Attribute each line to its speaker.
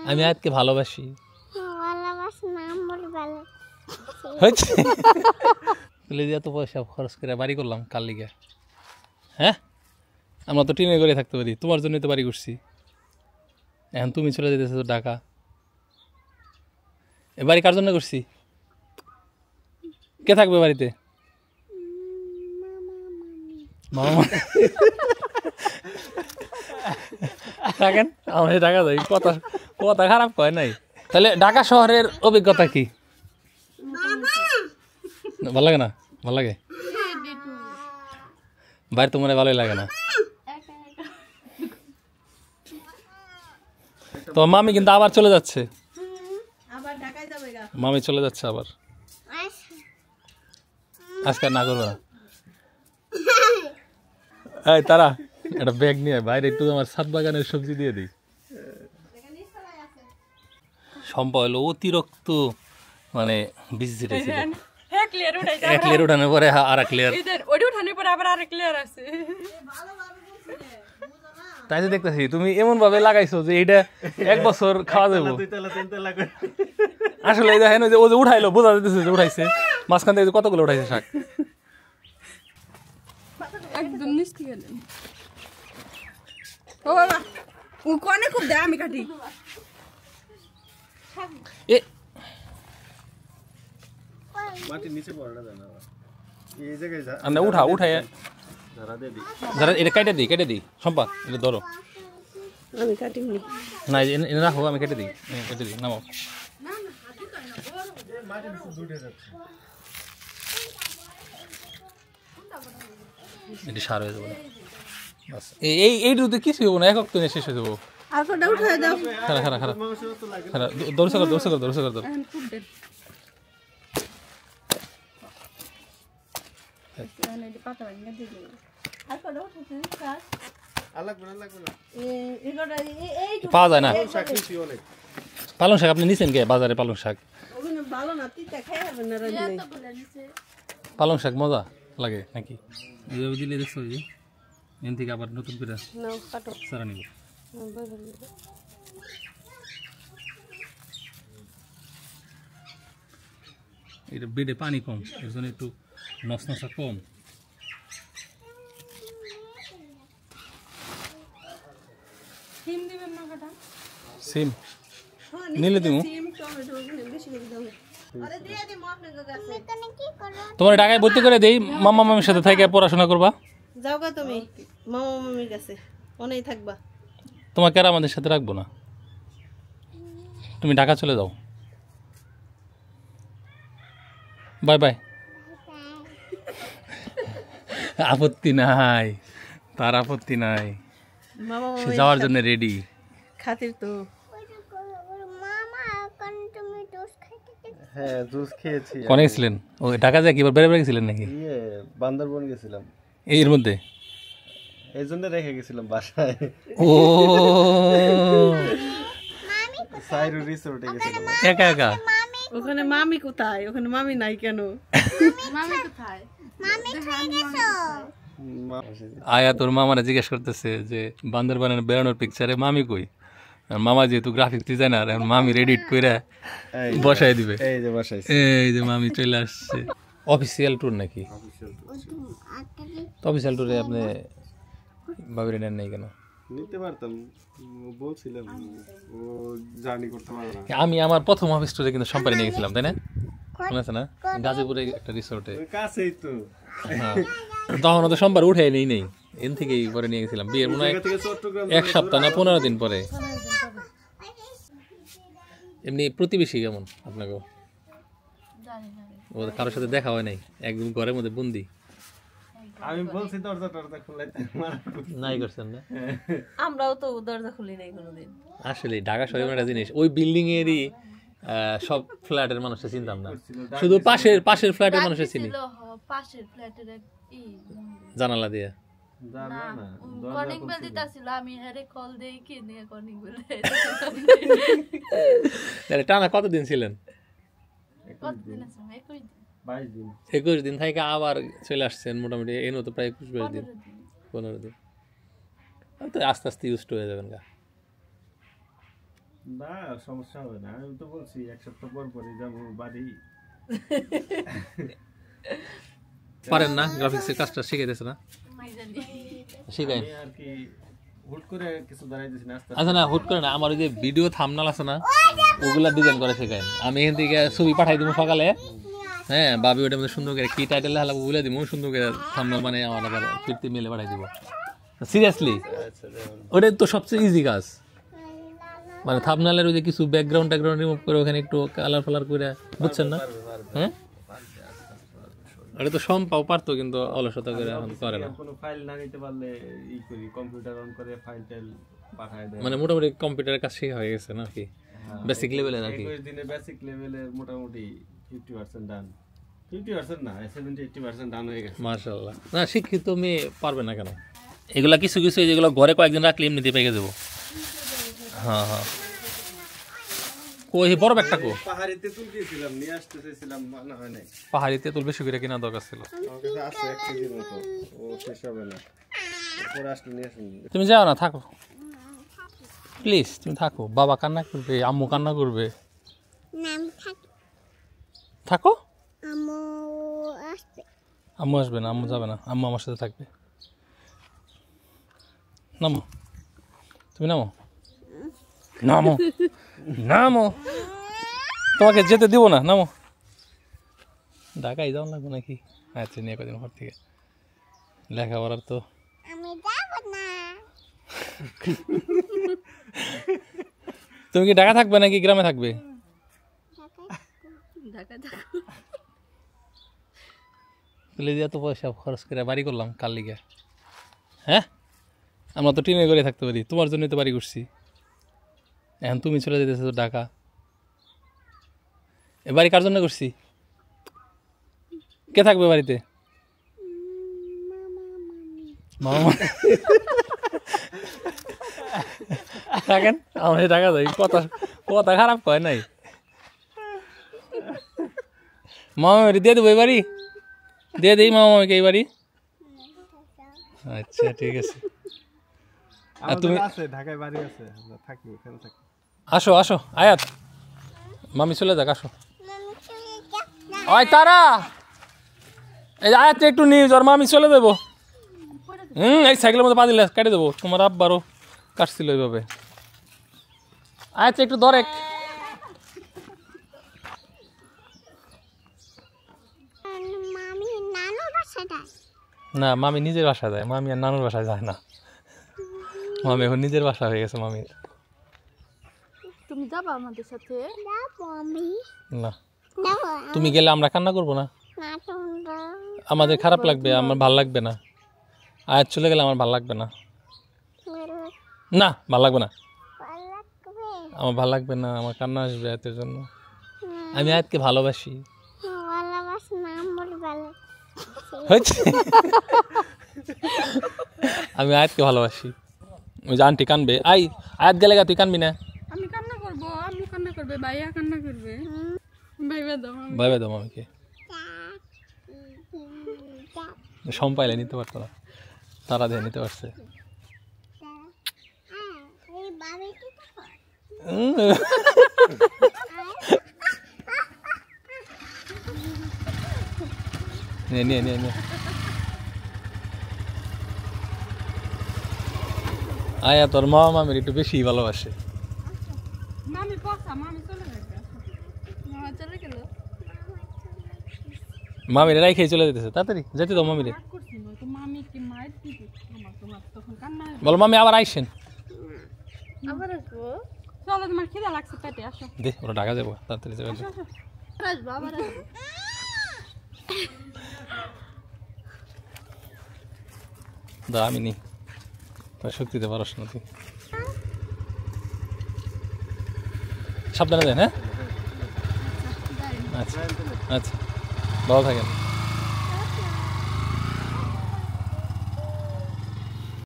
Speaker 1: আমি আয়াতকে ভালোবাসি। এত পয়সা খরচ করে বাড়ি করলাম কার লিগে? হ্যাঁ, আমরা তো টিনে করে থাকতে পারি, তোমার জন্যই তো বাড়ি করছি। এখন তুমি চলে যেতেছো ঢাকা, এ বাড়ি কার জন্য করছি? কে থাকবে বাড়িতে? মামা থাকেন, আমার ঢাকা যাই। কথা কথা খারাপ কয় নাই। তাহলে ঢাকা শহরের অভিজ্ঞতা কি? ভালো লাগে না? ভালো লাগে? বাইরে তো মনে ভালোই লাগে না। তো মামি কিন্তু আবার চলে যাচ্ছে, মামি চলে যাচ্ছে আবার। আজকে না করবে না। এই তারা একটা ব্যাগ নিয়ে বাইরে একটু আমার ছাদ বাগানের সবজি দিয়ে দিই। সম্পা হলো অতিরিক্ত মানে বিজি ছিল। এক লেয়ার উঠানোর পরে আর এক লেয়ার, তাই তো দেখতেছি তুমি এমন ভাবে লাগাইছো যে এইটা 1 বছর খাওয়া যাবো। আসলে এই দেখেন ও যে উঠাইলো, বোঝা যাইতেছে যে উঠাইছে। মাঝখান থেকে কতগুলো উঠাইছে শাক।
Speaker 2: একদম নিস্তি গেলেন। ও বাবা, ও কোনে খুব দেয়, আমি কাটি।
Speaker 1: এ
Speaker 3: মাটি নিচে পড়া যায় না, এই জায়গায় যা
Speaker 1: আমরা উঠাই
Speaker 3: ধরা দে দি,
Speaker 1: যারা এটা কেটে দিই। সম্পা এটা ধরো,
Speaker 2: আমি কাটি নি
Speaker 1: না এনে রাখো, আমি কেটে দিই নামাও। এটি সার হয়ে যাবে। এই দুধে কিছু হবো না, একক তো শেষ হয়ে যাবো।
Speaker 2: আর কোটা উঠায় দাও।
Speaker 1: খারাপ দৌড়ছে কর। পাওয়া যায় না পালং শাক। আপনি নিছেন কে বাজারে পালং শাক? পালং শাক মজা লাগে নাকি? দিলে দেখছো এন থেকে আবার নতুন করে সারা নিব। এটা বেডে পানি কম, এর জন্য একটু নসনসা কম। সিম নিলে তুমি তোমার ঢাকায় ভর্তি করে দেই, মামা মামির সাথে থেকে পড়াশোনা করবা।
Speaker 2: যাওগা তুমি মামা মামির কাছে অনেক থাকবা।
Speaker 1: তোমাকে আর আমাদের সাথে রাখবো না, তুমি ঢাকা চলে যাও। Bye bye. আপত্তি নাই, তার আপত্তি নাই, সে যাওয়ার জন্য রেডি।
Speaker 2: খাতির তো
Speaker 3: হ্যাঁ জুস খেয়েছি।
Speaker 1: কোনে গেছিলেন? ও ঢাকা যায় কি বেড়ে গেছিলেন নাকি?
Speaker 3: বান্দরবন গেছিলাম
Speaker 1: এর মধ্যে,
Speaker 3: এই জন্য রেখে গেছিলাম বাসায়।
Speaker 1: ও
Speaker 3: সাইরু রিসোর্টে গেছিলাম
Speaker 1: একা একা।
Speaker 2: ওখানে মামি কোথায়? ওখানে মামি নাই কেন? মামি কোথায়?
Speaker 1: আয়া তোর মামারা জিজ্ঞেস করতেছে যে বান্দরবানের বেড়ানোর পিকচারে মামি কই? মামা যেহেতু গ্রাফিক্স ডিজাইনার, এখন মামি এডিট করে বসাই দিবে। এই যে মামি চলে আসছে। অফিসিয়াল ট্যুর নাকি? অফিসিয়াল ট্যুরে আপনি ভাবিরে নেন নাই কেন?
Speaker 3: নিতে পারতাম, বলছিলাম ও জার্নি করতে পারবে না।
Speaker 1: আমি আমার প্রথম অফিস ট্যুরে কিন্তু সম্পারে নিয়ে গেছিলাম, তাই না? মনে আছে না? গাজীপুরে একটা রিসোর্টে।
Speaker 3: কাছেই তো।
Speaker 1: হ্যাঁ, তখন তো সোমবার উঠে নেই এন থেকেই পরে নিয়ে গেছিলাম। বিয়ের মনে হয় 1 সপ্তাহ না 15 দিন পরে। এমনি প্রতিবেশী কেমন আপনাকে? ওদের কারোর সাথে দেখা হয় নাই, একদম ঘরের মধ্যে বন্দি।
Speaker 3: আমি বলছি দরজা টরজা খুলে
Speaker 1: নাই করছেন না?
Speaker 2: আমরাও তো দরজা খুলি নাই কোনোদিন।
Speaker 1: আসলে ঢাকা শহরে একটা জিনিস, ওই বিল্ডিং এরই সব ফ্ল্যাটের মানুষের চিনতাম না, শুধু পাশের ফ্ল্যাটের মানুষের চিনি।
Speaker 4: পাশের ফ্ল্যাটের
Speaker 1: জানালা দিয়ে
Speaker 4: কর্নিং বেল দিতাছিল, আমি হেরে কল দেই কি নিয়ে কর্নিং বেল।
Speaker 1: তাহলে টানা কতদিন ছিলেন?
Speaker 4: কতদিন আছে?
Speaker 1: 21 দিন থেকে আবার চলে আসছেন মোটামুটি। এর মতো প্রায় 21-22 দিন, 15 দিন। তো আস্তে আস্তে ইউজ হয়ে যাবেন গা।
Speaker 3: না সমস্যা হবে না, আমি তো বলছি এক সপ্তাহ পর পরই যাবো বাড়ি।
Speaker 1: পারেন না গ্রাফিক্সের কাজটা শিখাইতেছে না? শিখাই
Speaker 3: আমি আর কি হুট করে কিছু দাঁড়াই দিছি না, আস্তে
Speaker 1: আচ্ছা না হুট করে না, আমার ওই যে ভিডিও থাম্বনেল আছে না ওগুলা ডিজাইন করে শেখাই। আমি এখান থেকে ছবি পাঠাই দিব সকালে, হ্যাঁ ভাবি ওটার মধ্যে সুন্দর করে কি টাইটেল হালাবো বলে দিব, সুন্দর করে থাম্বনেল মানে আমার আবার ফিরতি মেলে পাঠাই দিব। সিরিয়াসলি ওটাই তো সবচেয়ে ইজি কাজ, মানে থাম্বনেলের ওই যে কিছু ব্যাকগ্রাউন্ড রিমুভ করে ওখানে একটু কালার ফালার করে, বুঝছেন না? হ্যাঁ ওটা তো সম্পাও পারতো, কিন্তু অলসতা করে এখন করে না।
Speaker 3: কোনো ফাইল না নিতে পারলে ই করি, কম্পিউটার অন করে ফাইল টাইল পাঠায় দেয়।
Speaker 1: মানে মোটামুটি কম্পিউটারের কাজ শেখা হয়ে গেছে নাকি বেসিক লেভেলের আর কি?
Speaker 3: 21 দিনে বেসিক লেভেলের মোটামুটি 50% ডান, 50% না 70-80% ডান হয়ে গেছে।
Speaker 1: মাশাআল্লাহ। না শিক্ষিত মেয়ে পারবে না কেন? এগুলা কিছু কিছু যেগুলো ঘরে কয়েকদিন রাখলে এমনিতে পেয়ে যাবো। হ্যাঁ হ্যাঁ কই বড় ব্যাগটা কো?
Speaker 3: পাহাড়ি তেঁতুল কিনেছিলাম, নিয়ে আসতে চাইছিলাম, মানা হয় নাই।
Speaker 1: পাহাড়ি তেঁতুল বেশি করে কেনা দরকার ছিল।
Speaker 3: আমার কাছে আছে 1 কেজির মতো, ও শেষ হবে না, পরে আসলে নিয়ে আসুন।
Speaker 1: তুমি যাও না, থাকো প্লিজ, তুমি থাকো। বাবা কান্না করবে, আম্মু কান্না করবে, থাকো। আম্মু আসবে না, আম্মু যাবে না, আম্মু আমার সাথে থাকবে। নামো, তুমি নামো, নামো, নামো, তোমাকে যেতে দিব না, নামো। ঢাকায় যাও লাগবে নাকি? আচ্ছা নিয়ে কদিন ঘর থেকে লেখাপড়ার তো তুমি কি ঢাকা থাকবে নাকি গ্রামে থাকবে? তুলে দিয়ে এত পয়সা খরচ করে বাড়ি করলাম কার লিগে? হ্যাঁ আমরা তো ট্রেনে করে থাকতে পারি, তোমার জন্যই তো বাড়ি করছি। এখন তুমি চলে যেতেছো ঢাকা, এ বাড়ি কার জন্য করছি? কে থাকবে বাড়িতে? মামা থাকেন, আমার টাকা যাই, কথা কথা খারাপ কয় নাই। মামা বাড়ি দিয়ে দেবো এই বাড়ি, দিয়ে দিই মামা মামিকে এই বাড়ি। আচ্ছা ঠিক আছে। আর তুমি
Speaker 3: আছে ঢাকায় বাড়ি আছে, আমরা থাকি ওখানে থাকি।
Speaker 1: আসো আসো আয়াত, মামি চলে যাক, আসো। ওই তারা, এই আয়াত একটু নিয়ে যাও, মামি চলে দেবো। এই সাইকেলের মধ্যে পা দিলে কেটে দেবো, তোমার আব্বারও কাটছিল এইভাবে। আয়াত একটু ধরে। না মামি নিজের বাসা যায়, মামি আর নানুর বাসায় যায় না। মামি এখন নিজের বাসা হয়ে গেছে মামির।
Speaker 4: তুমি যাবা আমাদের সাথে?
Speaker 1: না তুমি গেলে আমরা কান্না করবো না, আমাদের খারাপ লাগবে, আমার ভাল লাগবে না। আয়াত চলে গেলে আমার ভাল লাগবে না, না ভাল লাগবে না, আমার ভাল লাগবে না, আমার কান্না আসবে আয়াতের জন্য। আমি আয়াতকে ভালোবাসি। হয়েছে আমি আয়াতকে ভালোবাসি। ওই যে আন্টি কানবে, আই আয়াত গেলে তুই কানবি না?
Speaker 2: আমি কান্না করবো, আমি কান্না করবে, ভাইয়া কান্না করবে, ভাইবা দাও
Speaker 1: ভাই ভাই দাও মামিকে। সম্পাইলে নিতে পারতো না, তারা দিয়ে নিতে পারছে। নিয়ে নিয়ে নিয়ে নিয়ে আয়া তোর মামা মামির একটু বেশি ভালোবাসে।
Speaker 2: মামি পচা, মামি চলে যাবে।
Speaker 4: মামা চলে গেল।
Speaker 1: মামির এরাই খেয়ে চলে যেতেছে, তাড়াতাড়ি যেতে দাও মামিরে।
Speaker 2: রাগ করছি না, তো মামি কি মায়ের দিবে? তোমার তখন কান্না আসবে।
Speaker 1: বলো মামি আবার আইসেন।
Speaker 4: আবার আসবো?
Speaker 2: চলো, তোমার খিদা লাগছে পেটে, আসো।
Speaker 1: দে ওরা ঢাকা যাবো, তাড়াতাড়ি যাবে।
Speaker 2: আসো।
Speaker 4: আসবো, আবার আসবো।
Speaker 1: দা আমি নি, তোর শক্তিতে পারস না তুই। সাবধানে দেন। হ্যাঁ আচ্ছা আচ্ছা ভালো থাকেন।